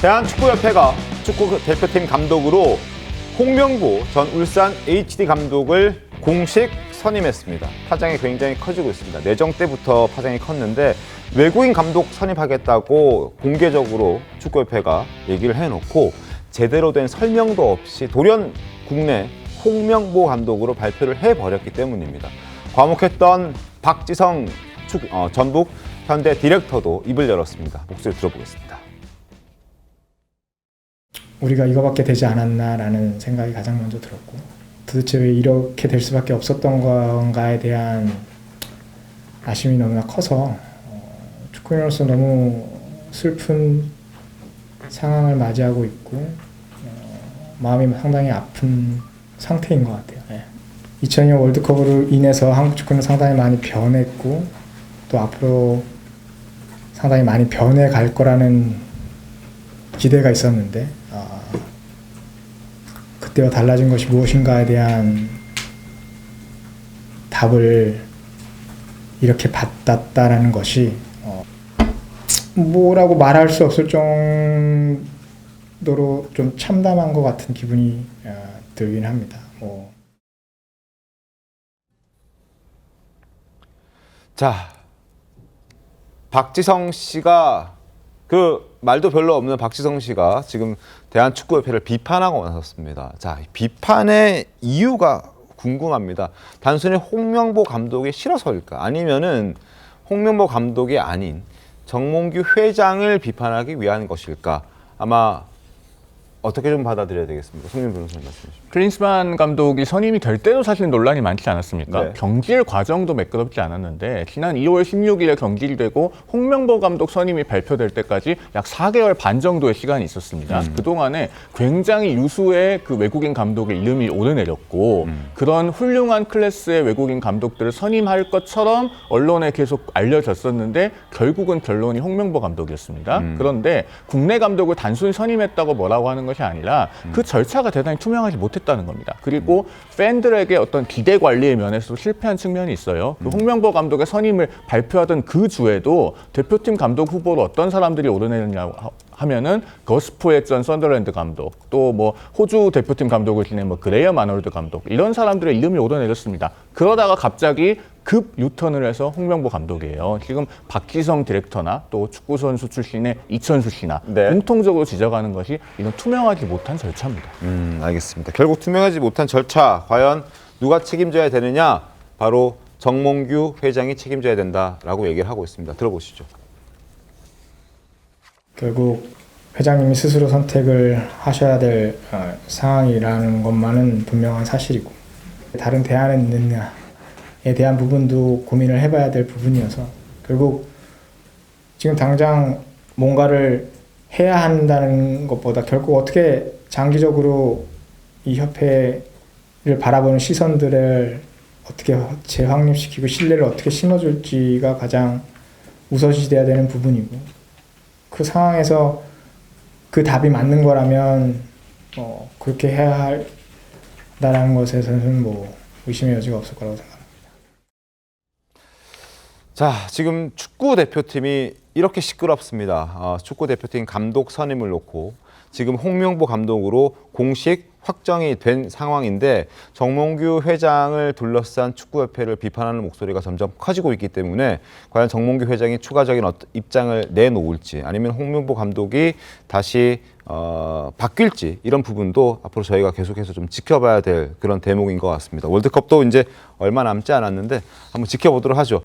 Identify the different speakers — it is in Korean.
Speaker 1: 대한축구협회가 축구 대표팀 감독으로 홍명보 전 울산 HD 감독을 공식 선임했습니다. 파장이 굉장히 커지고 있습니다. 내정 때부터 파장이 컸는데 외국인 감독 선임하겠다고 공개적으로 축구협회가 얘기를 해놓고 제대로 된 설명도 없이 돌연 국내 홍명보 감독으로 발표를 해버렸기 때문입니다. 과묵했던 박지성 전북 현대 디렉터도 입을 열었습니다. 목소리 들어보겠습니다.
Speaker 2: 우리가 이거밖에 되지 않았나라는 생각이 가장 먼저 들었고, 도대체 왜 이렇게 될 수밖에 없었던 건가에 대한 아쉬움이 너무나 커서 축구인으로서 너무 슬픈 상황을 맞이하고 있고 마음이 상당히 아픈 상태인 것 같아요. 2002년 월드컵으로 인해서 한국 축구는 상당히 많이 변했고 또 앞으로 상당히 많이 변해갈 거라는 기대가 있었는데 그때와 달라진 것이 무엇인가에 대한 답을 이렇게 받았다라는 것이 뭐라고 말할 수 없을 정도로 좀 참담한 것 같은 기분이 들긴 합니다.
Speaker 1: 자, 박지성 씨가 말도 별로 없는 박지성 씨가 지금 대한축구협회를 비판하고 나섰습니다. 자, 비판의 이유가 궁금합니다. 단순히 홍명보 감독이 싫어서일까? 아니면은 홍명보 감독이 아닌 정몽규 회장을 비판하기 위한 것일까? 아마 어떻게 좀 받아들여야 되겠습니까? 송민 변호사님 말씀해 주십시오.
Speaker 3: 클린스만 감독이 선임이 될 때도 사실 논란이 많지 않았습니까?
Speaker 1: 네.
Speaker 3: 경질 과정도 매끄럽지 않았는데 지난 2월 16일에 경질되고 홍명보 감독 선임이 발표될 때까지 약 4개월 반 정도의 시간이 있었습니다. 그동안에 굉장히 유수의 그 외국인 감독의 이름이 오르내렸고 그런 훌륭한 클래스의 외국인 감독들을 선임할 것처럼 언론에 계속 알려졌었는데 결국은 결론이 홍명보 감독이었습니다. 그런데 국내 감독을 단순히 선임했다고 뭐라고 하는 것이 아니라 그 절차가 대단히 투명하지 못했다는 겁니다. 그리고 팬들에게 어떤 기대 관리의 면에서도 실패한 측면이 있어요. 그 홍명보 감독의 선임을 발표하던 그 주에도 대표팀 감독 후보로 어떤 사람들이 오르내렸냐고 하면은 거스포의 전 썬더랜드 감독, 또 뭐 호주 대표팀 감독을 지낸 뭐 그레이엄 아놀드 감독, 이런 사람들의 이름이 오르내렸습니다. 그러다가 갑자기 급 유턴을 해서 홍명보 감독이에요. 지금 박지성 디렉터나 또 축구 선수 출신의 이천수 씨나
Speaker 1: 네.
Speaker 3: 공통적으로 지적하는 것이 이런 투명하지 못한 절차입니다.
Speaker 1: 알겠습니다. 결국 투명하지 못한 절차, 과연 누가 책임져야 되느냐? 바로 정몽규 회장이 책임져야 된다라고 얘기를 하고 있습니다. 들어보시죠.
Speaker 2: 결국 회장님이 스스로 선택을 하셔야 될 상황이라는 것만은 분명한 사실이고, 다른 대안은 있느냐에 대한 부분도 고민을 해봐야 될 부분이어서 결국 지금 당장 뭔가를 해야 한다는 것보다 결국 어떻게 장기적으로 이 협회를 바라보는 시선들을 어떻게 재확립시키고 신뢰를 어떻게 심어줄지가 가장 우선시돼야 되는 부분이고, 그 상황에서 그 답이 맞는 거라면 그렇게 해야 한다는 것에서는 뭐 의심의 여지가 없을 거라고 생각합니다.
Speaker 1: 자, 지금 축구 대표팀이 이렇게 시끄럽습니다. 축구 대표팀 감독 선임을 놓고 지금 홍명보 감독으로 공식 확정이 된 상황인데 정몽규 회장을 둘러싼 축구협회를 비판하는 목소리가 점점 커지고 있기 때문에 과연 정몽규 회장이 추가적인 입장을 내놓을지 아니면 홍명보 감독이 다시 바뀔지 이런 부분도 앞으로 저희가 계속해서 좀 지켜봐야 될 그런 대목인 것 같습니다. 월드컵도 이제 얼마 남지 않았는데 한번 지켜보도록 하죠.